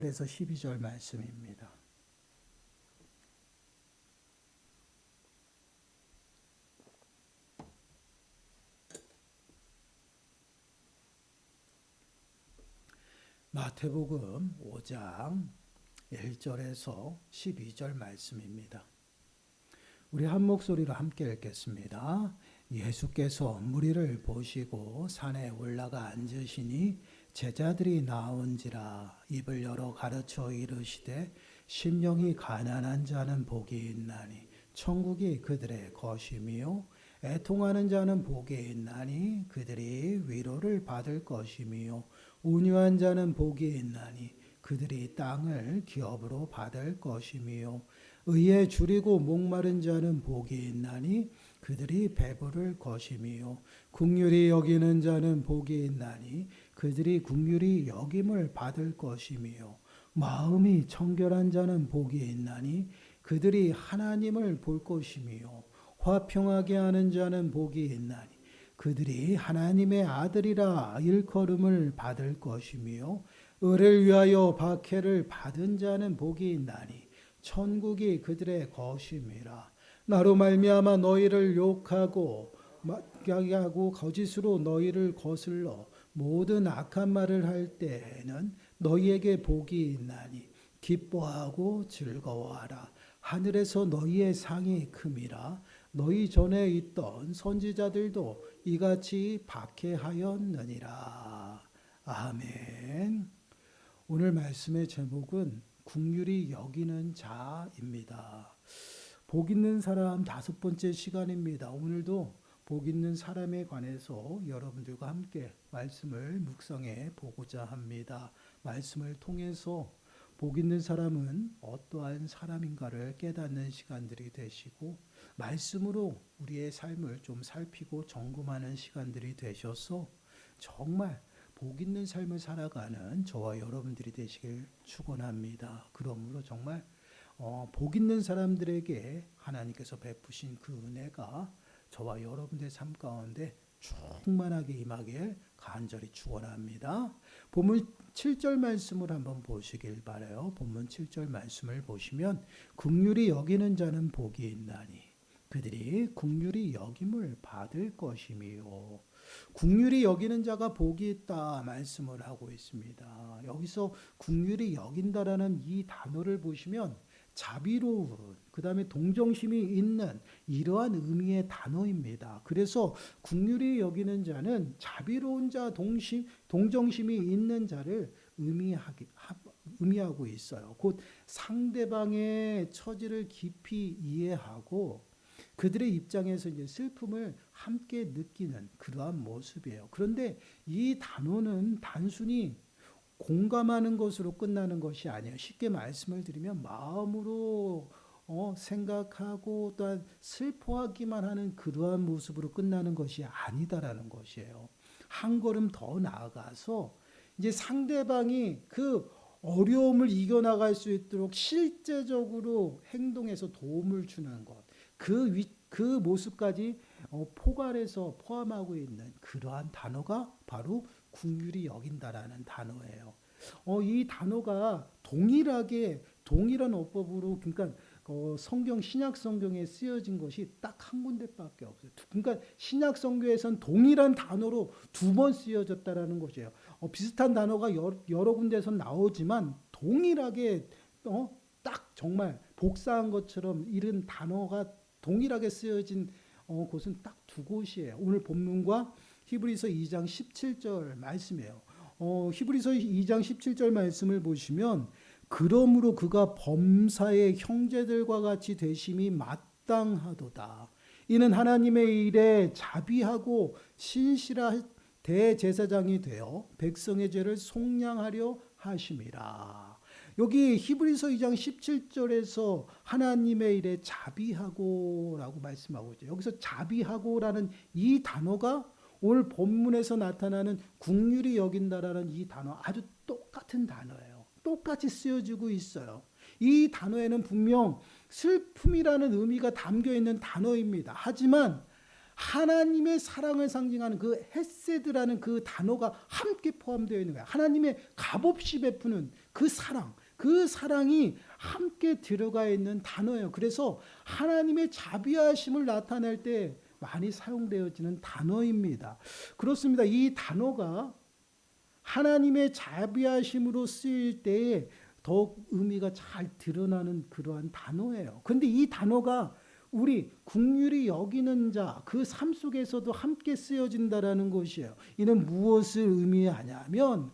그래서 12절 말씀입니다. 마태복음 5장 1절에서 12절 말씀입니다. 우리 한 목소리로 함께 읽겠습니다. 예수께서 무리를 보시고 산에 올라가 앉으시니 제자들이 나온지라 입을 열어 가르쳐 이르시되 심령이 가난한 자는 복이 있나니 천국이 그들의 것이며 애통하는 자는 복이 있나니 그들이 위로를 받을 것이며 온유한 자는 복이 있나니 그들이 땅을 기업으로 받을 것이며 의에 줄이고 목마른 자는 복이 있나니 그들이 배부를 것이며 긍휼히 여기는 자는 복이 있나니 그들이 긍휼히 여김을 받을 것이며 마음이 청결한 자는 복이 있나니 그들이 하나님을 볼 것이며 화평하게 하는 자는 복이 있나니 그들이 하나님의 아들이라 일컬음을 받을 것이며 의를 위하여 박해를 받은 자는 복이 있나니 천국이 그들의 것임이라. 나로 말미암아 너희를 욕하고 하고 거짓으로 너희를 거슬러 모든 악한 말을 할 때에는 너희에게 복이 있나니 기뻐하고 즐거워하라. 하늘에서 너희의 상이 큼이라. 너희 전에 있던 선지자들도 이같이 박해하였느니라. 아멘. 오늘 말씀의 제목은 긍휼히 여기는 자입니다. 복 있는 사람 5번째 시간입니다. 오늘도 복 있는 사람에 관해서 여러분들과 함께 말씀을 묵상해 보고자 합니다. 말씀을 통해서 복 있는 사람은 어떠한 사람인가를 깨닫는 시간들이 되시고 말씀으로 우리의 삶을 좀 살피고 점검하는 시간들이 되셔서 정말 복 있는 삶을 살아가는 저와 여러분들이 되시길 축원합니다. 그러므로 정말 복 있는 사람들에게 하나님께서 베푸신 그 은혜가 저와 여러분들의 삶 가운데 충만하게 임하길 간절히 축원합니다. 본문 7절 말씀을 한번 보시길 바라요. 본문 7절 말씀을 보시면 긍휼히 여기는 자는 복이 있나니 그들이 긍휼히 여김을 받을 것이며 긍휼히 여기는 자가 복이 있다 말씀을 하고 있습니다. 여기서 긍휼히 여긴다라는 이 단어를 보시면 자비로운 그 다음에 동정심이 있는 이러한 의미의 단어입니다. 그래서 긍휼히 여기는 자는 자비로운 자, 동정심이 있는 자를 의미하고 있어요. 곧 상대방의 처지를 깊이 이해하고 그들의 입장에서 이제 슬픔을 함께 느끼는 그러한 모습이에요. 그런데 이 단어는 단순히 공감하는 것으로 끝나는 것이 아니에요. 쉽게 말씀을 드리면 마음으로 생각하고 또한 슬퍼하기만 하는 그러한 모습으로 끝나는 것이 아니다라는 것이에요. 한 걸음 더 나아가서 이제 상대방이 그 어려움을 이겨나갈 수 있도록 실제적으로 행동해서 도움을 주는 것, 그 모습까지 포괄해서 포함하고 있는 그러한 단어가 바로 긍휼히 여긴다라는 단어예요. 이 단어가 동일한 어법으로 그러니까 신약 성경에 쓰여진 것이 딱 한 군데밖에 없어요. 그러니까 신약 성경에선 동일한 단어로 2번 쓰여졌다라는 것이에요. 비슷한 단어가 여러 군데에서 나오지만 동일하게 딱 정말 복사한 것처럼 이런 단어가 동일하게 쓰여진 곳은 딱 2곳이에요. 오늘 본문과 히브리서 2장 17절 말씀이에요. 히브리서 2장 17절 말씀을 보시면 그러므로 그가 범사의 형제들과 같이 되심이 마땅하도다. 이는 하나님의 일에 자비하고 신실한 대제사장이 되어 백성의 죄를 속량하려 하심이라. 여기 히브리서 2장 17절에서 하나님의 일에 자비하고라고 말씀하고 있죠. 여기서 자비하고라는 이 단어가 오늘 본문에서 나타나는 긍휼히 여긴다라는 이 단어 아주 똑같은 단어예요. 똑같이 쓰여지고 있어요. 이 단어에는 분명 슬픔이라는 의미가 담겨 있는 단어입니다. 하지만 하나님의 사랑을 상징하는 그 헤세드라는 그 단어가 함께 포함되어 있는 거예요. 하나님의 값없이 베푸는 그 사랑, 그 사랑이 함께 들어가 있는 단어예요. 그래서 하나님의 자비하심을 나타낼 때 많이 사용되어지는 단어입니다. 그렇습니다. 이 단어가 하나님의 자비하심으로 쓰일 때에 더욱 의미가 잘 드러나는 그러한 단어예요. 그런데 이 단어가 우리 긍휼히 여기는 자, 그 삶 속에서도 함께 쓰여진다라는 것이에요. 이는 무엇을 의미하냐면,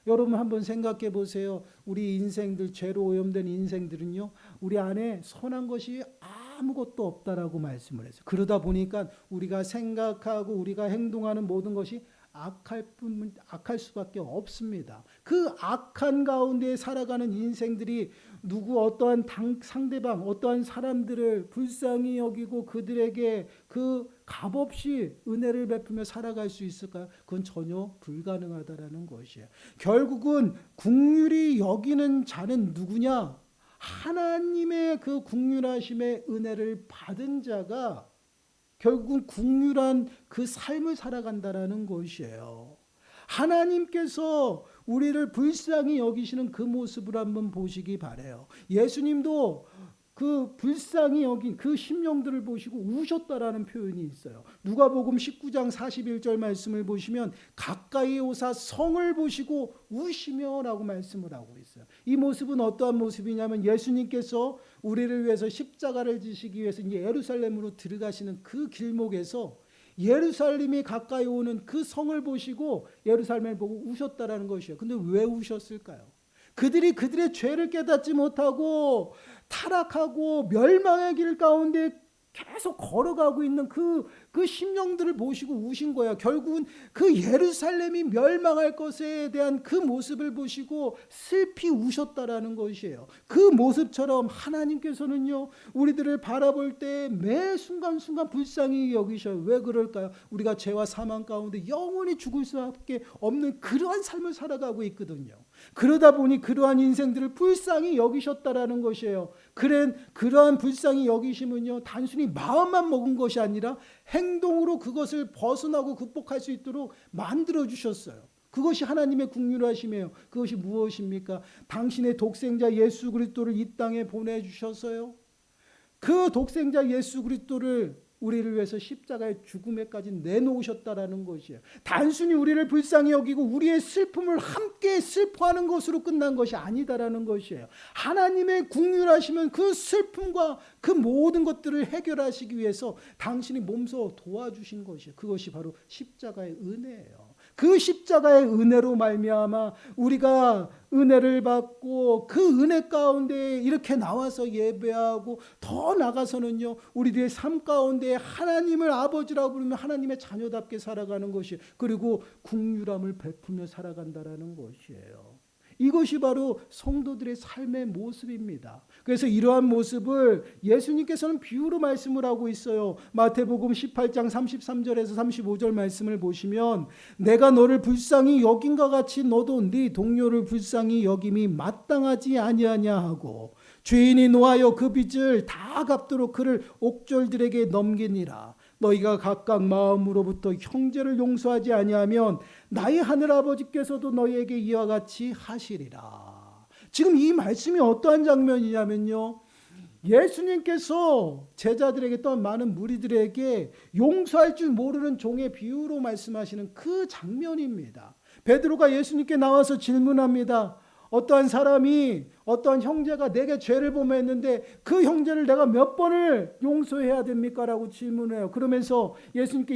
여러분 한번 생각해 보세요. 우리 인생들, 죄로 오염된 인생들은요, 우리 안에 선한 것이 아무것도 없다라고 말씀을 했어요. 그러다 보니까 우리가 생각하고 우리가 행동하는 모든 것이 악할 수밖에 없습니다. 그 악한 가운데 살아가는 인생들이 어떠한 상대방, 어떠한 사람들을 불쌍히 여기고 그들에게 그 값없이 은혜를 베푸며 살아갈 수 있을까요? 그건 전혀 불가능하다라는 것이에요. 결국은 긍휼히 여기는 자는 누구냐? 하나님의 그 긍휼하심의 은혜를 받은 자가 결국은 긍휼한 그 삶을 살아간다라는 것이에요. 하나님께서 우리를 불쌍히 여기시는 그 모습을 한번 보시기 바라요. 예수님도 그 불쌍히 여긴 그 심령들을 보시고 우셨다라는 표현이 있어요. 누가복음 19장 41절 말씀을 보시면 가까이 오사 성을 보시고 우시며라고 말씀을 하고 있어요. 이 모습은 어떠한 모습이냐면 예수님께서 우리를 위해서 십자가를 지시기 위해서 이제 예루살렘으로 들어가시는 그 길목에서 예루살렘이 가까이 오는 그 성을 보시고 예루살렘을 보고 우셨다라는 것이에요. 근데 왜 우셨을까요? 그들의 죄를 깨닫지 못하고 타락하고 멸망의 길 가운데 계속 걸어가고 있는 그 심령들을 보시고 우신 거예요. 결국은 그 예루살렘이 멸망할 것에 대한 그 모습을 보시고 슬피 우셨다라는 것이에요. 그 모습처럼 하나님께서는요, 우리들을 바라볼 때 매 순간순간 불쌍히 여기셔요. 왜 그럴까요? 우리가 죄와 사망 가운데 영원히 죽을 수밖에 없는 그러한 삶을 살아가고 있거든요. 그러다 보니 그러한 인생들을 불쌍히 여기셨다라는 것이에요. 그러한 불쌍히 여기심은요, 단순히 마음만 먹은 것이 아니라 행동으로 그것을 벗어나고 극복할 수 있도록 만들어 주셨어요. 그것이 하나님의 긍휼하심이에요. 그것이 무엇입니까? 당신의 독생자 예수 그리스도를 이 땅에 보내주셔서요, 그 독생자 예수 그리스도를 우리를 위해서 십자가의 죽음에까지 내놓으셨다라는 것이에요. 단순히 우리를 불쌍히 여기고 우리의 슬픔을 함께 슬퍼하는 것으로 끝난 것이 아니다라는 것이에요. 하나님의 긍휼하심은 그 슬픔과 그 모든 것들을 해결하시기 위해서 당신이 몸소 도와주신 것이에요. 그것이 바로 십자가의 은혜예요. 그 십자가의 은혜로 말미암아 우리가 은혜를 받고 그 은혜 가운데 이렇게 나와서 예배하고, 더 나가서는요, 우리들의 삶 가운데 하나님을 아버지라고 부르며 하나님의 자녀답게 살아가는 것이, 그리고 긍휼함을 베푸며 살아간다라는 것이에요. 이것이 바로 성도들의 삶의 모습입니다. 그래서 이러한 모습을 예수님께서는 비유로 말씀을 하고 있어요. 마태복음 18장 33절에서 35절 말씀을 보시면, 내가 너를 불쌍히 여긴과 같이 너도 네 동료를 불쌍히 여김이 마땅하지 아니하냐 하고, 죄인이 노하여 그 빚을 다 갚도록 그를 옥졸들에게 넘기니라. 너희가 각각 마음으로부터 형제를 용서하지 아니하면 나의 하늘 아버지께서도 너희에게 이와 같이 하시리라. 지금 이 말씀이 어떠한 장면이냐면요, 예수님께서 제자들에게, 또한 많은 무리들에게 용서할 줄 모르는 종의 비유로 말씀하시는 그 장면입니다. 베드로가 예수님께 나와서 질문합니다. 어떠한 사람이, 어떠한 형제가 내게 죄를 범했는데 그 형제를 내가 몇 번을 용서해야 됩니까? 라고 질문해요. 그러면서 예수님께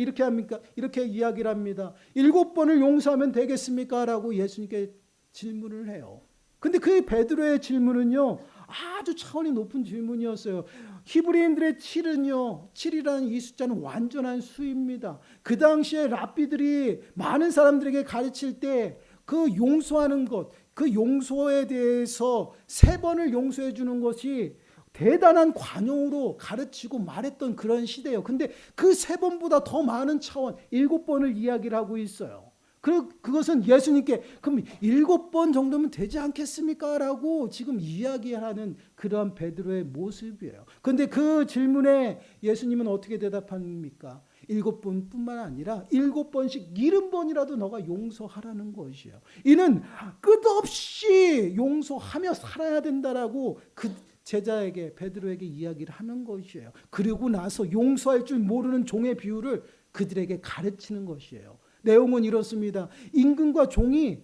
이렇게 이야기를 합니다. 7번을 용서하면 되겠습니까? 라고 예수님께 질문을 해요. 근데 그 베드로의 질문은요, 아주 차원이 높은 질문이었어요. 히브리인들의 7이라는 이 숫자는 완전한 수입니다. 그 당시에 랍비들이 많은 사람들에게 가르칠 때 그 용서하는 것, 그 용서에 대해서 3번을 용서해 주는 것이 대단한 관용으로 가르치고 말했던 그런 시대예요. 근데 그 3번보다 더 많은 차원 7번을 이야기를 하고 있어요. 그것은 예수님께 그럼 7번 정도면 되지 않겠습니까? 라고 지금 이야기하는 그러한 베드로의 모습이에요. 그런데 그 질문에 예수님은 어떻게 대답합니까? 7번뿐만 아니라 7번씩 70번이라도 너가 용서하라는 것이에요. 이는 끝없이 용서하며 살아야 된다라고 그 제자에게 베드로에게 이야기를 하는 것이에요. 그리고 나서 용서할 줄 모르는 종의 비유를 그들에게 가르치는 것이에요. 내용은 이렇습니다. 임금과 종이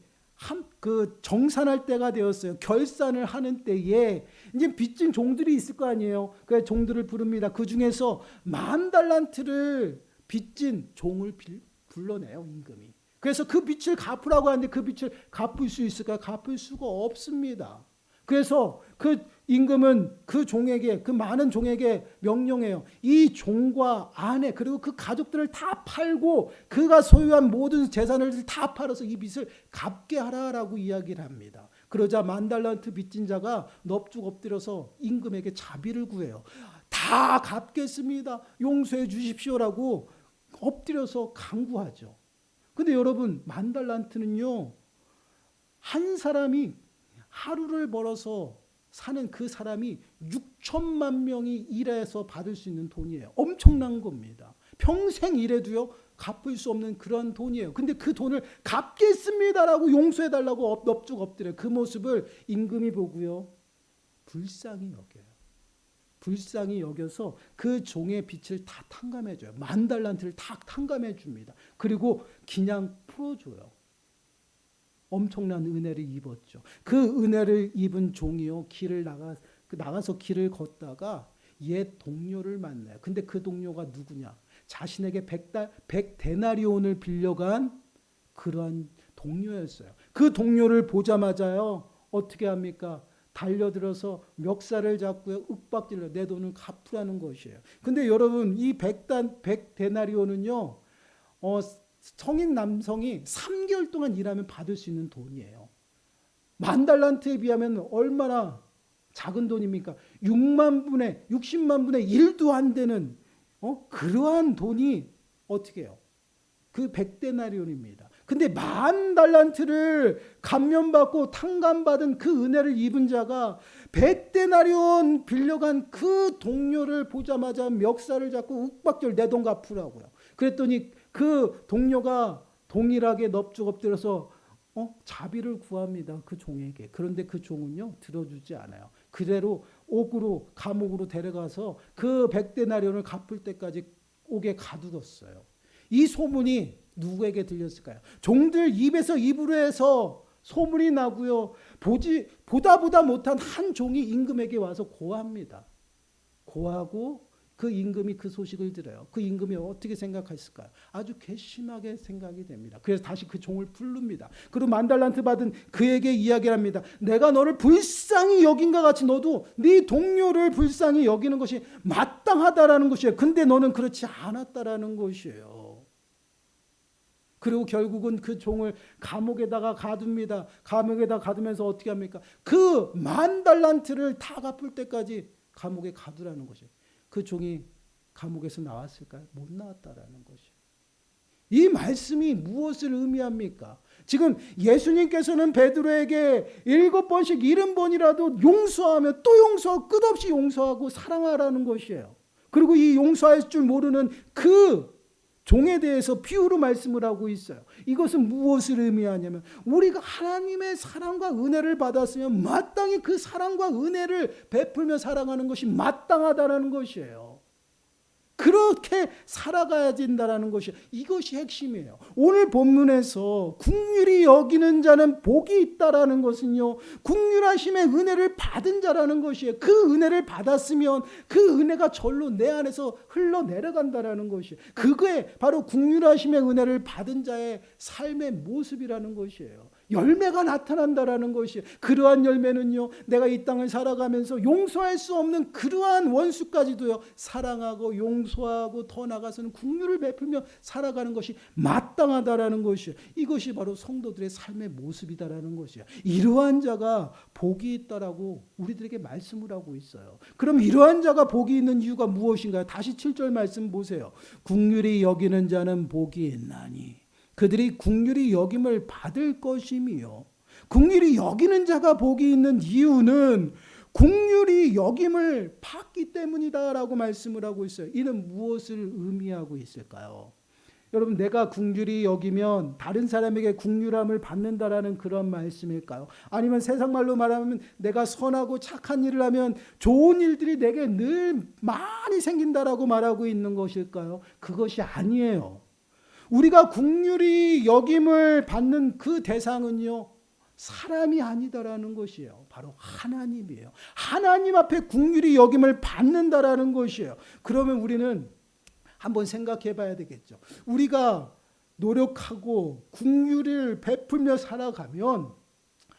정산할 때가 되었어요. 결산을 하는 때에 이제 빚진 종들이 있을 거 아니에요. 그래서 종들을 부릅니다. 그 중에서 10,000달란트를 빚진 종을 불러내요, 임금이. 그래서 그 빚을 갚으라고 하는데 그 빚을 갚을 수 있을까? 갚을 수가 없습니다. 그래서 그 임금은 그 종에게, 그 많은 종에게 명령해요. 이 종과 아내 그리고 그 가족들을 다 팔고 그가 소유한 모든 재산을 다 팔아서 이 빚을 갚게 하라라고 이야기를 합니다. 그러자 10,000달란트 빚진 자가 넙죽 엎드려서 임금에게 자비를 구해요. 다 갚겠습니다. 용서해 주십시오라고 엎드려서 간구하죠. 근데 여러분, 10,000달란트는요, 한 사람이 하루를 벌어서 사는 그 사람이 6천만 명이 일해서 받을 수 있는 돈이에요. 엄청난 겁니다. 평생 일해도요 갚을 수 없는 그런 돈이에요. 근데 그 돈을 갚겠습니다라고 용서해달라고 넙죽 엎드려요. 그 모습을 임금이 보고요 불쌍히 여겨요. 불쌍히 여겨서 그 종의 빚을 다 탕감해줘요. 10,000달란트를 다 탕감해줍니다. 그리고 그냥 풀어줘요. 엄청난 은혜를 입었죠. 그 은혜를 입은 종이요 길을 나가서 길을 걷다가 옛 동료를 만나요. 근데 그 동료가 누구냐? 자신에게 100데나리온을 빌려간 그러한 동료였어요. 그 동료를 보자마자요 어떻게 합니까? 달려들어서 멱살을 잡고요 윽박질러 내 돈을 갚으라는 것이에요. 근데 여러분, 이 100데나리온은요 성인 남성이 3개월 동안 일하면 받을 수 있는 돈이에요. 10,000달란트에 비하면 얼마나 작은 돈입니까? 60만 분의 1도 안 되는 그러한 돈이 어떻게 해요? 그 100데나리온입니다. 근데 10,000달란트를 감면받고 탕감받은 그 은혜를 입은 자가 100데나리온 빌려간 그 동료를 보자마자 멱살을 잡고 윽박질 내 돈 갚으라고요. 그랬더니 그 동료가 동일하게 넙죽 엎드려서 자비를 구합니다. 그 종에게. 그런데 그 종은요 들어주지 않아요. 그대로 옥으로 감옥으로 데려가서 그 100데나리온을 갚을 때까지 옥에 가두었어요. 이 소문이 누구에게 들렸을까요? 종들 입에서 입으로 해서 소문이 나고요. 보다 못한 한 종이 임금에게 와서 고합니다. 고하고 그 임금이 그 소식을 들어요. 그 임금이 어떻게 생각했을까요? 아주 괘씸하게 생각이 됩니다. 그래서 다시 그 종을 부릅니다. 그리고 10,000달란트 받은 그에게 이야기를 합니다. 내가 너를 불쌍히 여긴과 같이 너도 네 동료를 불쌍히 여기는 것이 마땅하다라는 것이에요. 근데 너는 그렇지 않았다라는 것이에요. 그리고 결국은 그 종을 감옥에다가 가둡니다. 감옥에다 가두면서 어떻게 합니까? 그 10,000달란트를 다 갚을 때까지 감옥에 가두라는 것이에요. 그 종이 감옥에서 나왔을까요? 못 나왔다라는 것이에요. 이 말씀이 무엇을 의미합니까? 지금 예수님께서는 베드로에게 7번씩 70번이라도 용서하며 또 용서하고 끝없이 용서하고 사랑하라는 것이에요. 그리고 이 용서할 줄 모르는 그 종에 대해서 비유로 말씀을 하고 있어요. 이것은 무엇을 의미하냐면 우리가 하나님의 사랑과 은혜를 받았으면 마땅히 그 사랑과 은혜를 베풀며 살아가는 것이 마땅하다는 것이에요. 그렇게 살아가야 된다는 것이 이것이 핵심이에요. 오늘 본문에서 긍휼히 여기는 자는 복이 있다라는 것은요, 긍휼하심의 은혜를 받은 자라는 것이에요. 그 은혜를 받았으면 그 은혜가 절로 내 안에서 흘러내려간다라는 것이에요. 그게 바로 긍휼하심의 은혜를 받은 자의 삶의 모습이라는 것이에요. 열매가 나타난다라는 것이에요. 그러한 열매는요, 내가 이 땅을 살아가면서 용서할 수 없는 그러한 원수까지도요 사랑하고 용서하고 더 나아가서는 긍휼을 베풀며 살아가는 것이 마땅하다라는 것이에요. 이것이 바로 성도들의 삶의 모습이다라는 것이에요. 이러한 자가 복이 있다라고 우리들에게 말씀을 하고 있어요. 그럼 이러한 자가 복이 있는 이유가 무엇인가요? 다시 7절 말씀 보세요. 긍휼히 여기는 자는 복이 있나니 그들이 긍휼히 여김을 받을 것임이요. 긍휼히 여기는 자가 복이 있는 이유는 긍휼히 여김을 받기 때문이다라고 말씀을 하고 있어요. 이는 무엇을 의미하고 있을까요? 여러분, 내가 긍휼히 여기면 다른 사람에게 긍휼함을 받는다라는 그런 말씀일까요? 아니면 세상 말로 말하면 내가 선하고 착한 일을 하면 좋은 일들이 내게 늘 많이 생긴다라고 말하고 있는 것일까요? 그것이 아니에요. 우리가 긍휼히 여김을 받는 그 대상은요, 사람이 아니다라는 것이에요. 바로 하나님이에요. 하나님 앞에 긍휼히 여김을 받는다라는 것이에요. 그러면 우리는 한번 생각해 봐야 되겠죠. 우리가 노력하고 긍휼을 베풀며 살아가면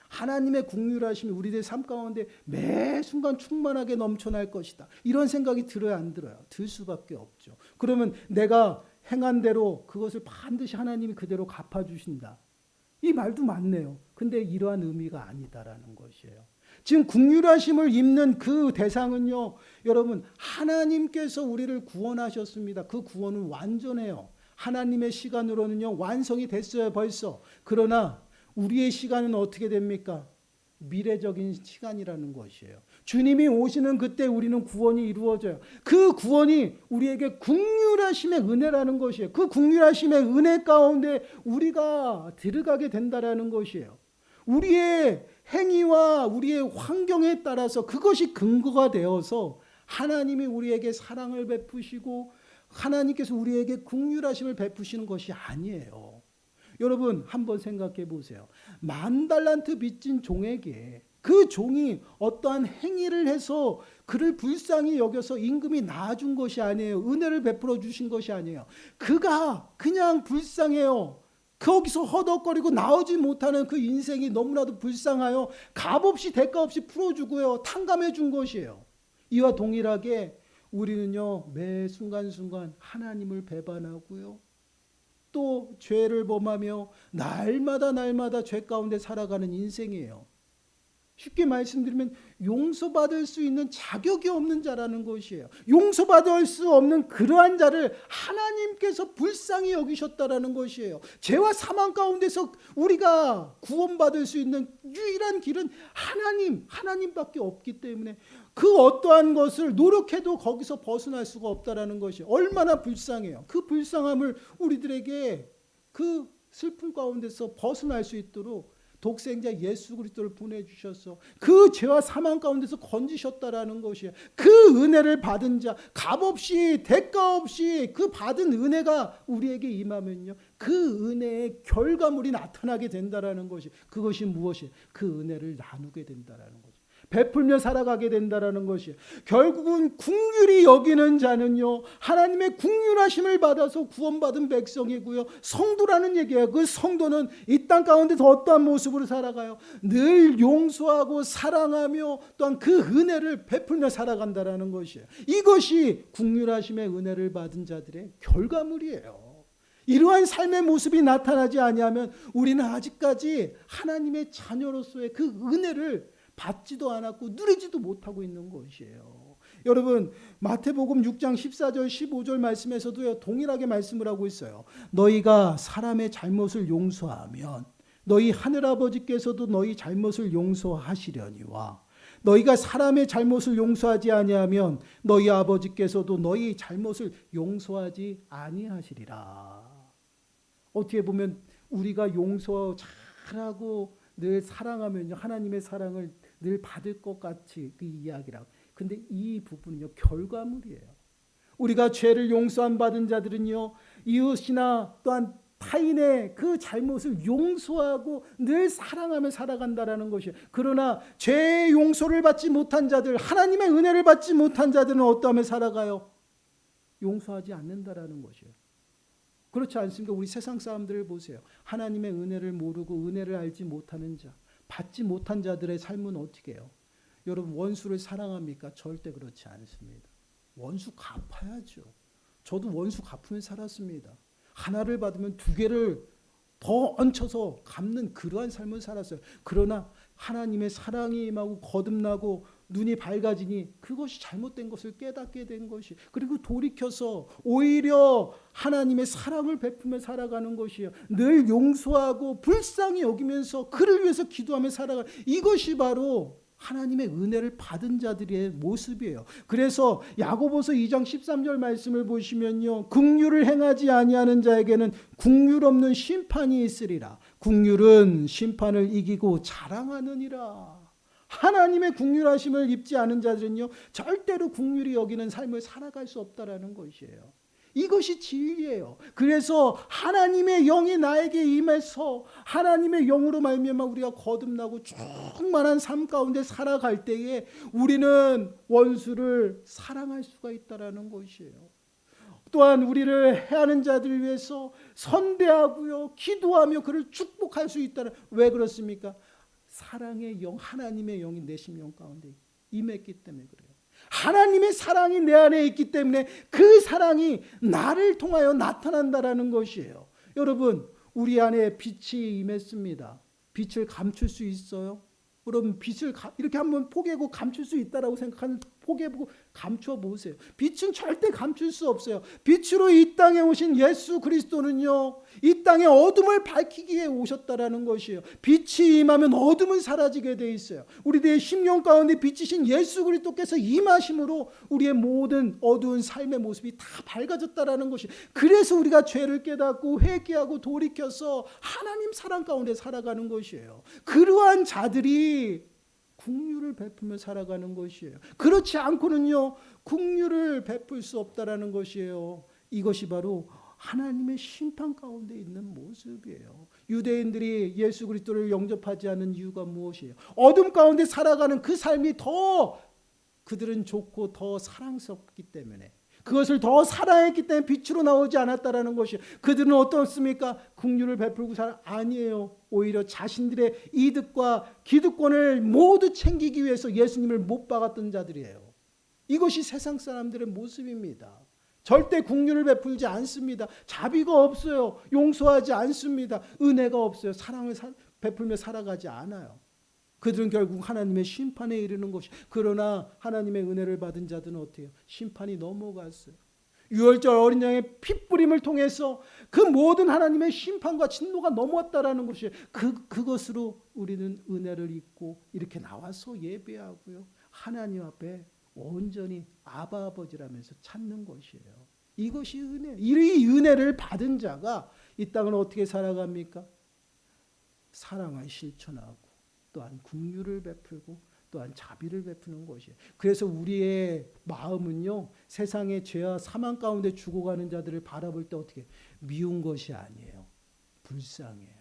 하나님의 긍휼하심이 우리들의 삶 가운데 매 순간 충만하게 넘쳐날 것이다. 이런 생각이 들어요, 안 들어요? 들 수밖에 없죠. 그러면 내가 행한 대로 그것을 반드시 하나님이 그대로 갚아주신다. 이 말도 맞네요. 근데 이러한 의미가 아니다라는 것이에요. 지금 긍휼하심을 입는 그 대상은요, 여러분, 하나님께서 우리를 구원하셨습니다. 그 구원은 완전해요. 하나님의 시간으로는요, 완성이 됐어요, 벌써. 그러나 우리의 시간은 어떻게 됩니까? 미래적인 시간이라는 것이에요. 주님이 오시는 그때 우리는 구원이 이루어져요. 그 구원이 우리에게 긍휼하심의 은혜라는 것이에요. 그 긍휼하심의 은혜 가운데 우리가 들어가게 된다라는 것이에요. 우리의 행위와 우리의 환경에 따라서 그것이 근거가 되어서 하나님이 우리에게 사랑을 베푸시고 하나님께서 우리에게 긍휼하심을 베푸시는 것이 아니에요. 여러분, 한번 생각해 보세요. 10,000달란트 빚진 종에게 그 종이 어떠한 행위를 해서 그를 불쌍히 여겨서 임금이 낳아준 것이 아니에요. 은혜를 베풀어 주신 것이 아니에요. 그가 그냥 불쌍해요. 거기서 허덕거리고 나오지 못하는 그 인생이 너무나도 불쌍하여 값없이 대가 없이 풀어주고요, 탕감해 준 것이에요. 이와 동일하게 우리는요, 매 순간순간 하나님을 배반하고요, 또 죄를 범하며 날마다 죄 가운데 살아가는 인생이에요. 쉽게 말씀드리면 용서받을 수 있는 자격이 없는 자라는 것이에요. 용서받을 수 없는 그러한 자를 하나님께서 불쌍히 여기셨다라는 것이에요. 죄와 사망 가운데서 우리가 구원받을 수 있는 유일한 길은 하나님밖에 없기 때문에 그 어떠한 것을 노력해도 거기서 벗어날 수가 없다라는 것이 얼마나 불쌍해요. 그 불쌍함을 우리들에게 그 슬픔 가운데서 벗어날 수 있도록 독생자 예수 그리스도를 보내주셔서 그 죄와 사망 가운데서 건지셨다라는 것이에요. 그 은혜를 받은 자, 값없이 대가 없이 그 받은 은혜가 우리에게 임하면요, 그 은혜의 결과물이 나타나게 된다라는 것이, 그것이 무엇이? 그 은혜를 나누게 된다라는 거죠. 베풀며 살아가게 된다라는 것이, 결국은 긍휼히 여기는 자는요, 하나님의 긍휼하심을 받아서 구원받은 백성이고요, 성도라는 얘기예요. 그 성도는 이 땅 가운데서 어떠한 모습으로 살아가요? 늘 용서하고 사랑하며 또한 그 은혜를 베풀며 살아간다라는 것이에요. 이것이 긍휼하심의 은혜를 받은 자들의 결과물이에요. 이러한 삶의 모습이 나타나지 아니하면 우리는 아직까지 하나님의 자녀로서의 그 은혜를 받지도 않았고 누리지도 못하고 있는 것이에요. 여러분, 마태복음 6장 14절 15절 말씀에서도요, 동일하게 말씀을 하고 있어요. 너희가 사람의 잘못을 용서하면 너희 하늘아버지께서도 너희 잘못을 용서하시려니와 너희가 사람의 잘못을 용서하지 아니하면 너희 아버지께서도 너희 잘못을 용서하지 아니하시리라. 어떻게 보면 우리가 용서 잘하고 늘 사랑하면요, 하나님의 사랑을 늘 받을 것 같이 그 이야기라고. 근데 이 부분은요, 결과물이에요. 우리가 죄를 용서 안 받은 자들은요, 이웃이나 또한 타인의 그 잘못을 용서하고 늘 사랑하며 살아간다라는 것이에요. 그러나 죄의 용서를 받지 못한 자들, 하나님의 은혜를 받지 못한 자들은 어떠하며 살아가요? 용서하지 않는다라는 것이에요. 그렇지 않습니까? 우리 세상 사람들을 보세요. 하나님의 은혜를 모르고 은혜를 알지 못하는 자, 받지 못한 자들의 삶은 어떻게 해요? 여러분, 원수를 사랑합니까? 절대 그렇지 않습니다. 원수 갚아야죠. 저도 원수 갚으며 살았습니다. 하나를 받으면 두 개를 더 얹혀서 갚는 그러한 삶을 살았어요. 그러나 하나님의 사랑이 임하고 거듭나고 눈이 밝아지니 그것이 잘못된 것을 깨닫게 된 것이, 그리고 돌이켜서 오히려 하나님의 사랑을 베풀며 살아가는 것이에요. 늘 용서하고 불쌍히 여기면서 그를 위해서 기도하며 살아가는, 이것이 바로 하나님의 은혜를 받은 자들의 모습이에요. 그래서 야고보서 2장 13절 말씀을 보시면요. 긍휼을 행하지 아니하는 자에게는 긍휼 없는 심판이 있으리라. 긍휼은 심판을 이기고 자랑하느니라. 하나님의 긍휼하심을 입지 않은 자들은요. 절대로 긍휼히 여기는 삶을 살아갈 수 없다라는 것이에요. 이것이 진리예요. 그래서 하나님의 영이 나에게 임해서 하나님의 영으로 말미암아 우리가 거듭나고 충만한 삶 가운데 살아갈 때에 우리는 원수를 사랑할 수가 있다라는 것이에요. 또한 우리를 해하는 자들을 위해서 선대하고요, 기도하며 그를 축복할 수 있다는. 왜 그렇습니까? 사랑의 영, 하나님의 영이 내 심령 가운데 임했기 때문에 그래요. 하나님의 사랑이 내 안에 있기 때문에 그 사랑이 나를 통하여 나타난다라는 것이에요. 여러분, 우리 안에 빛이 임했습니다. 빛을 감출 수 있어요? 여러분, 빛을 이렇게 한번 포개고 감출 수 있다라고 생각하는, 포개보고 감춰 보세요. 빛은 절대 감출 수 없어요. 빛으로 이 땅에 오신 예수 그리스도는요, 이 땅의 어둠을 밝히기 위해 오셨다라는 것이에요. 빛이 임하면 어둠은 사라지게 돼 있어요. 우리들의 심령 가운데 빛이신 예수 그리스도께서 임하심으로 우리의 모든 어두운 삶의 모습이 다 밝아졌다라는 것이. 그래서 우리가 죄를 깨닫고 회개하고 돌이켜서 하나님 사랑 가운데 살아가는 것이에요. 그러한 자들이 긍휼을 베풀며 살아가는 것이에요. 그렇지 않고는요, 긍휼을 베풀 수 없다라는 것이에요. 이것이 바로 하나님의 심판 가운데 있는 모습이에요. 유대인들이 예수 그리스도를 영접하지 않는 이유가 무엇이에요? 어둠 가운데 살아가는 그 삶이 더 그들은 좋고 더 사랑스럽기 때문에, 그것을 더 사랑했기 때문에 빛으로 나오지 않았다라는 것이에요. 그들은 어떻습니까? 긍휼을 베풀고 아니에요. 오히려 자신들의 이득과 기득권을 모두 챙기기 위해서 예수님을 못 박았던 자들이에요. 이것이 세상 사람들의 모습입니다. 절대 긍휼을 베풀지 않습니다. 자비가 없어요. 용서하지 않습니다. 은혜가 없어요. 사랑을 베풀며 살아가지 않아요. 그들은 결국 하나님의 심판에 이르는 것이. 그러나 하나님의 은혜를 받은 자들은 어떻게 해요? 심판이 넘어갔어요. 유월절 어린 양의 핏부림을 통해서 그 모든 하나님의 심판과 진노가 넘었다라는 것이. 그것으로 우리는 은혜를 입고 이렇게 나와서 예배하고요, 하나님 앞에 온전히 아바 아버지라면서 찾는 것이에요. 이것이 은혜. 이 은혜를 받은 자가 이 땅을 어떻게 살아갑니까? 사랑을 실천하고 또한 긍휼을 베풀고 또한 자비를 베푸는 것이에요. 그래서 우리의 마음은요, 세상의 죄와 사망 가운데 죽어가는 자들을 바라볼 때 어떻게 미운 것이 아니에요. 불쌍해요.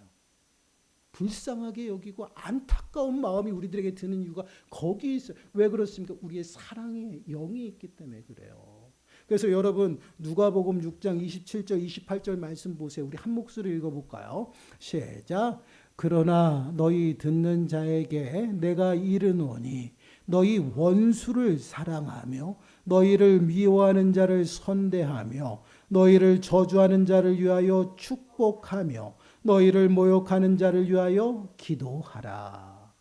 불쌍하게 여기고 안타까운 마음이 우리들에게 드는 이유가 거기 있어요. 왜 그렇습니까? 우리의 사랑의 영이 있기 때문에 그래요. 그래서 여러분, 누가복음 6장 27절 28절 말씀 보세요. 우리 한 목소리 읽어볼까요? 시작. 그러나 너희 듣는 자에게 내가 이르노니 너희 원수를 사랑하며 너희를 미워하는 자를 선대하며 너희를 저주하는 자를 위하여 축복하며 너희를 모욕하는 자를 위하여 기도하라.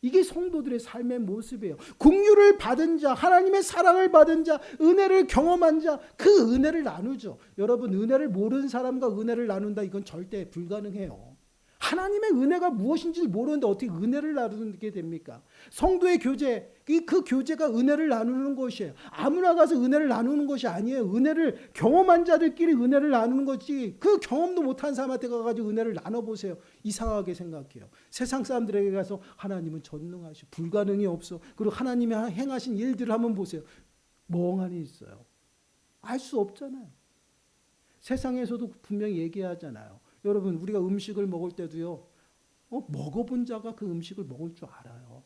이게 성도들의 삶의 모습이에요. 긍휼을 받은 자, 하나님의 사랑을 받은 자, 은혜를 경험한 자, 그 은혜를 나누죠. 여러분, 은혜를 모르는 사람과 은혜를 나눈다, 이건 절대 불가능해요. 하나님의 은혜가 무엇인지 모르는데 어떻게 은혜를 나누게 됩니까? 성도의 교제, 그 교제가 은혜를 나누는 것이에요. 아무나 가서 은혜를 나누는 것이 아니에요. 은혜를 경험한 자들끼리 은혜를 나누는 거지, 그 경험도 못한 사람한테 가가지고 은혜를 나눠보세요. 이상하게 생각해요. 세상 사람들에게 가서 하나님은 전능하시고 불가능이 없어, 그리고 하나님이 행하신 일들을 한번 보세요. 멍하니 있어요. 알 수 없잖아요. 세상에서도 분명히 얘기하잖아요. 여러분, 우리가 음식을 먹을 때도요, 먹어본 자가 그 음식을 먹을 줄 알아요.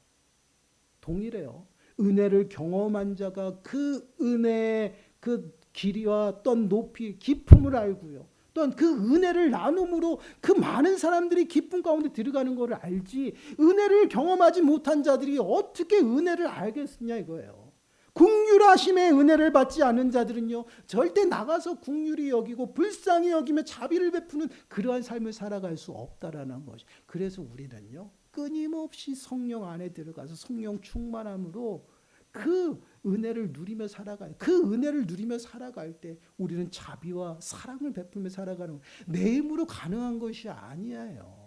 동일해요. 은혜를 경험한 자가 그 은혜의 그 길이와 어떤 높이, 깊음을 알고요, 또한 그 은혜를 나눔으로 그 많은 사람들이 기쁨 가운데 들어가는 것을 알지, 은혜를 경험하지 못한 자들이 어떻게 은혜를 알겠느냐 이거예요. 긍휼하심의 은혜를 받지 않는 자들은요, 절대 나가서 긍휼히 여기고 불쌍히 여기며 자비를 베푸는 그러한 삶을 살아갈 수 없다라는 것이. 그래서 우리는요, 끊임없이 성령 안에 들어가서 성령 충만함으로 그 은혜를 누리며 살아가요. 그 은혜를 누리며 살아갈 때 우리는 자비와 사랑을 베풀며 살아가는 거예요. 내 힘으로 가능한 것이 아니에요.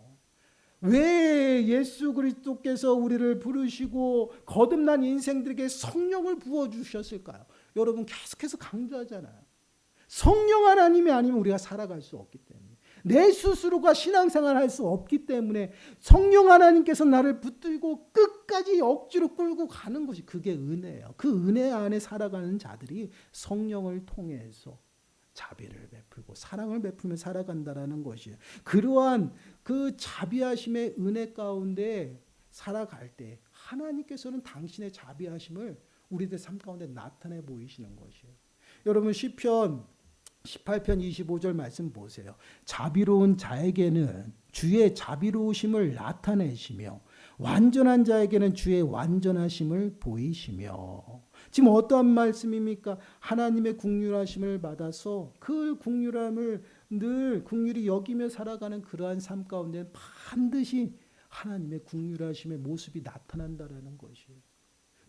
왜 예수 그리스도께서 우리를 부르시고 거듭난 인생들에게 성령을 부어주셨을까요? 여러분 계속해서 강조하잖아요. 성령 하나님이 아니면 우리가 살아갈 수 없기 때문에, 내 스스로가 신앙생활 할 수 없기 때문에 성령 하나님께서 나를 붙들고 끝까지 억지로 끌고 가는 것이, 그게 은혜예요. 그 은혜 안에 살아가는 자들이 성령을 통해서 자비를 베풀고 사랑을 베풀며 살아간다라는 것이에요. 그러한 그 자비하심의 은혜 가운데 살아갈 때 하나님께서는 당신의 자비하심을 우리들 삶 가운데 나타내 보이시는 것이에요. 여러분 시편 18편 25절 말씀 보세요. 자비로운 자에게는 주의 자비로우심을 나타내시며 완전한 자에게는 주의 완전하심을 보이시며. 지금 어떠한 말씀입니까? 하나님의 긍휼하심을 받아서 그 긍휼함을 늘 긍휼히 여기며 살아가는 그러한 삶 가운데 반드시 하나님의 긍휼하심의 모습이 나타난다라는 것이에요.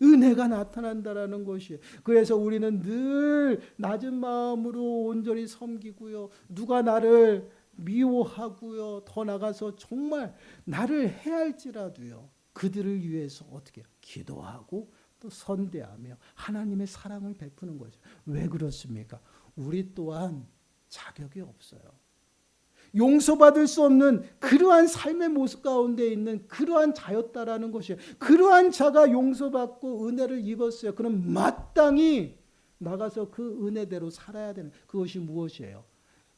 은혜가 나타난다라는 것이에요. 그래서 우리는 늘 낮은 마음으로 온전히 섬기고요. 누가 나를 미워하고요. 더 나가서 정말 나를 해할지라도요. 그들을 위해서 어떻게 기도하고 또 선대하며 하나님의 사랑을 베푸는 거죠. 왜 그렇습니까? 우리 또한 자격이 없어요. 용서받을 수 없는 그러한 삶의 모습 가운데 있는 그러한 자였다라는 것이에요. 그러한 자가 용서받고 은혜를 입었어요. 그럼 마땅히 나가서 그 은혜대로 살아야 되는, 그것이 무엇이에요?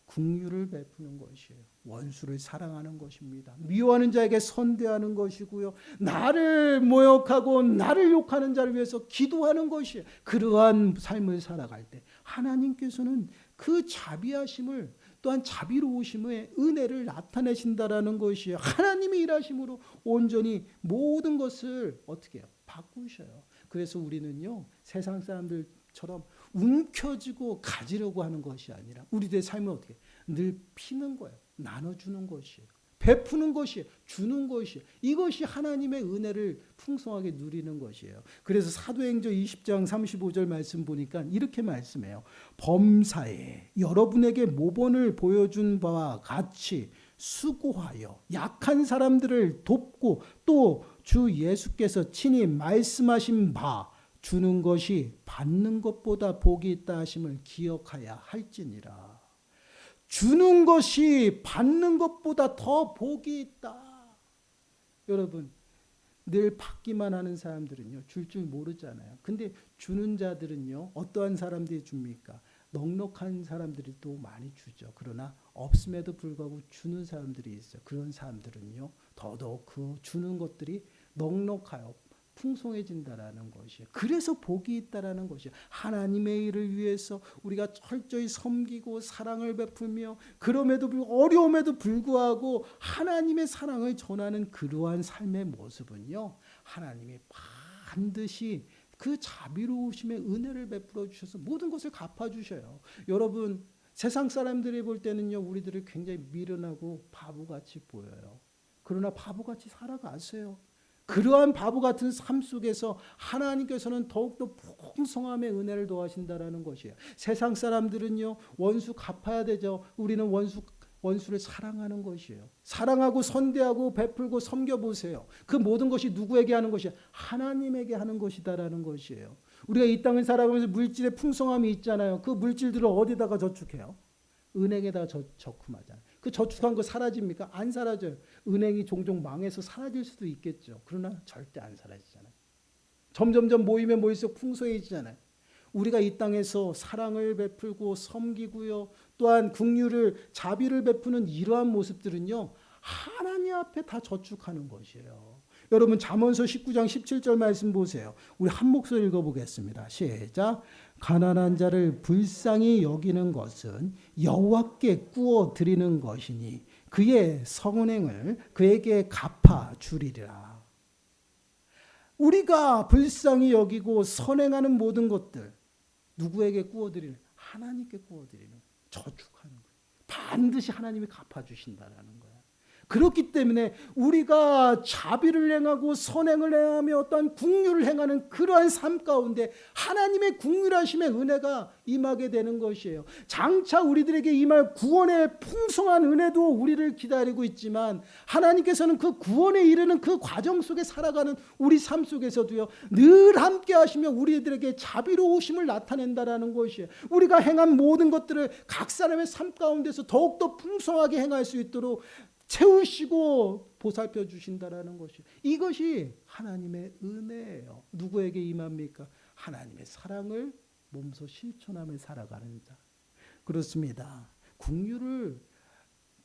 긍휼을 베푸는 것이에요. 원수를 사랑하는 것입니다. 미워하는 자에게 선대하는 것이고요. 나를 모욕하고 나를 욕하는 자를 위해서 기도하는 것이에요. 그러한 삶을 살아갈 때 하나님께서는 그 자비하심을, 또한 자비로우심의 은혜를 나타내신다라는 것이에요. 하나님의 일하심으로 온전히 모든 것을 어떻게 해요? 바꾸셔요. 그래서 우리는요, 세상 사람들처럼 움켜쥐고 가지려고 하는 것이 아니라 우리들의 삶을 어떻게 늘 피는 거예요. 나눠주는 것이에요. 베푸는 것이에요. 주는 것이에요. 이것이 하나님의 은혜를 풍성하게 누리는 것이에요. 그래서 사도행전 20장 35절 말씀 보니까 이렇게 말씀해요. 범사에 여러분에게 모본을 보여준 바와 같이 수고하여 약한 사람들을 돕고 또 주 예수께서 친히 말씀하신 바 주는 것이 받는 것보다 복이 있다 하심을 기억하야 할지니라. 주는 것이 받는 것보다 더 복이 있다. 여러분, 늘 받기만 하는 사람들은요, 줄 줄 모르잖아요. 근데 주는 자들은요, 어떠한 사람들이 줍니까? 넉넉한 사람들이 또 많이 주죠. 그러나 없음에도 불구하고 주는 사람들이 있어요. 그런 사람들은요, 더더욱 그 주는 것들이 넉넉하여 풍성해진다라는 것이에요. 그래서 복이 있다라는 것이에요. 하나님의 일을 위해서 우리가 철저히 섬기고 사랑을 베풀며 그럼에도 불구하고 어려움에도 불구하고 하나님의 사랑을 전하는 그러한 삶의 모습은요, 하나님이 반드시 그 자비로우심의 은혜를 베풀어 주셔서 모든 것을 갚아주셔요. 여러분, 세상 사람들이 볼 때는요, 우리들을 굉장히 미련하고 바보같이 보여요. 그러나 바보같이 살아가세요. 그러한 바보 같은 삶 속에서 하나님께서는 더욱더 풍성함의 은혜를 더하신다라는 것이에요. 세상 사람들은요, 원수 갚아야 되죠. 우리는 원수를 사랑하는 것이에요. 사랑하고 선대하고 베풀고 섬겨보세요. 그 모든 것이 누구에게 하는 것이야? 하나님에게 하는 것이다라는 것이에요. 우리가 이 땅을 살아가면서 물질의 풍성함이 있잖아요. 그 물질들을 어디다가 저축해요? 은행에다가 적금하잖아요. 그 저축한 거 사라집니까? 안 사라져요. 은행이 종종 망해서 사라질 수도 있겠죠. 그러나 절대 안 사라지잖아요. 점점점 모이면 모일수록 풍성해지잖아요. 우리가 이 땅에서 사랑을 베풀고 섬기고요. 또한 긍휼을, 자비를 베푸는 이러한 모습들은요, 하나님 앞에 다 저축하는 것이에요. 여러분, 잠언서 19장 17절 말씀 보세요. 우리 한 목소리 읽어보겠습니다. 시작. 가난한 자를 불쌍히 여기는 것은 여호와께 구워 드리는 것이니 그의 선행을 그에게 갚아 주리라. 우리가 불쌍히 여기고 선행하는 모든 것들 누구에게 구워 드리는? 하나님께 구워 드리는, 저축하는 거예요. 반드시 하나님이 갚아 주신다라는 거예요. 그렇기 때문에 우리가 자비를 행하고 선행을 행하며 어떠한 긍휼을 행하는 그러한 삶 가운데 하나님의 긍휼하심의 은혜가 임하게 되는 것이에요. 장차 우리들에게 임할 구원의 풍성한 은혜도 우리를 기다리고 있지만 하나님께서는 그 구원에 이르는 그 과정 속에 살아가는 우리 삶 속에서도요, 늘 함께 하시며 우리들에게 자비로우심을 나타낸다라는 것이에요. 우리가 행한 모든 것들을 각 사람의 삶 가운데서 더욱더 풍성하게 행할 수 있도록 채우시고 보살펴 주신다라는 것이, 이것이 하나님의 은혜예요. 누구에게 임합니까? 하나님의 사랑을 몸소 실천하며 살아가는 자. 그렇습니다. 긍휼을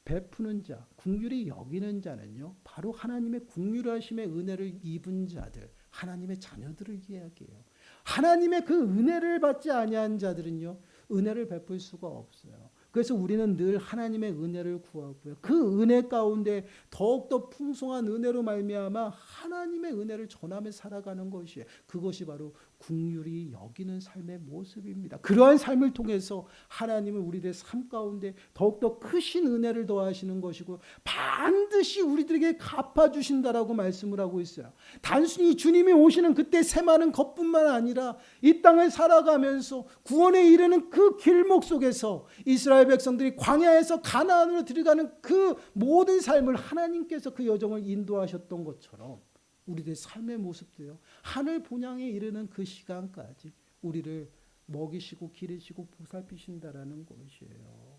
베푸는 자, 긍휼히 여기는 자는요, 바로 하나님의 긍휼하심의 은혜를 입은 자들, 하나님의 자녀들을 이야기해요. 하나님의 그 은혜를 받지 아니한 자들은요, 은혜를 베풀 수가 없어요. 그래서 우리는 늘 하나님의 은혜를 구하고요, 그 은혜 가운데 더욱더 풍성한 은혜로 말미암아 하나님의 은혜를 전하며 살아가는 것이에요. 그것이 바로 긍휼히 여기는 삶의 모습입니다. 그러한 삶을 통해서 하나님은 우리들의 삶 가운데 더욱더 크신 은혜를 더하시는 것이고 반드시 우리들에게 갚아주신다라고 말씀을 하고 있어요. 단순히 주님이 오시는 그때 새마는 것뿐만 아니라 이 땅을 살아가면서 구원에 이르는 그 길목 속에서 이스라엘 백성들이 광야에서 가나안으로 들어가는 그 모든 삶을 하나님께서 그 여정을 인도하셨던 것처럼 우리들의 삶의 모습도요, 하늘 본향에 이르는 그 시간까지 우리를 먹이시고 기르시고 보살피신다라는 것이에요.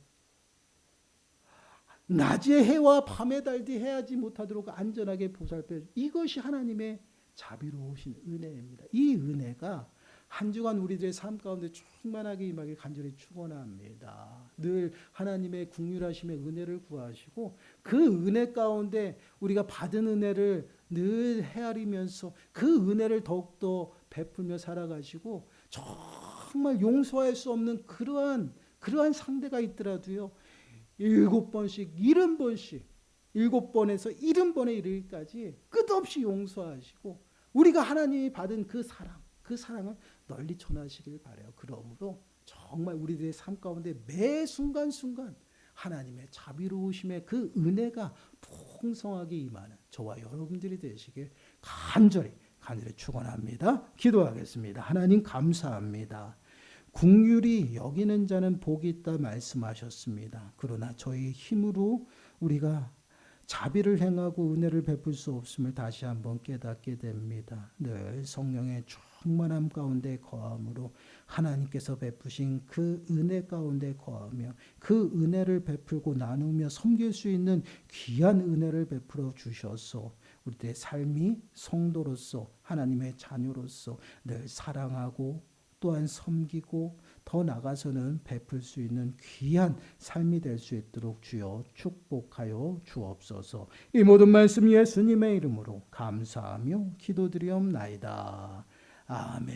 낮의 해와 밤의 달도 해하지 못하도록 안전하게 보살펴, 이것이 하나님의 자비로우신 은혜입니다. 이 은혜가 한 주간 우리들의 삶 가운데 충만하게 임하길 간절히 축원합니다. 늘 하나님의 긍휼하심의 은혜를 구하시고 그 은혜 가운데 우리가 받은 은혜를 늘 헤아리면서 그 은혜를 더욱더 베풀며 살아가시고, 정말 용서할 수 없는 그러한 상대가 있더라도요, 7번씩 70번씩 7번에서 70번에 이르기까지 끝없이 용서하시고 우리가 하나님이 받은 그 사랑을 널리 전하시길 바라요. 그러므로 정말 우리들의 삶 가운데 매 순간순간 하나님의 자비로우심의 그 은혜가 풍성하게 임하는 저와 여러분들이 되시길 간절히 축원합니다. 기도하겠습니다. 하나님 감사합니다. 긍휼히 여기는 자는 복이 있다 말씀하셨습니다. 그러나 저희 힘으로 우리가 자비를 행하고 은혜를 베풀 수 없음을 다시 한번 깨닫게 됩니다. 늘 성령의 충만함 가운데 거함으로 하나님께서 베푸신 그 은혜 가운데 거하며 그 은혜를 베풀고 나누며 섬길 수 있는 귀한 은혜를 베풀어 주셔서 우리의 삶이 성도로서 하나님의 자녀로서 늘 사랑하고 또한 섬기고 더 나아가서는 베풀 수 있는 귀한 삶이 될 수 있도록 주여 축복하여 주옵소서. 이 모든 말씀 예수님의 이름으로 감사하며 기도드리옵나이다. 아멘.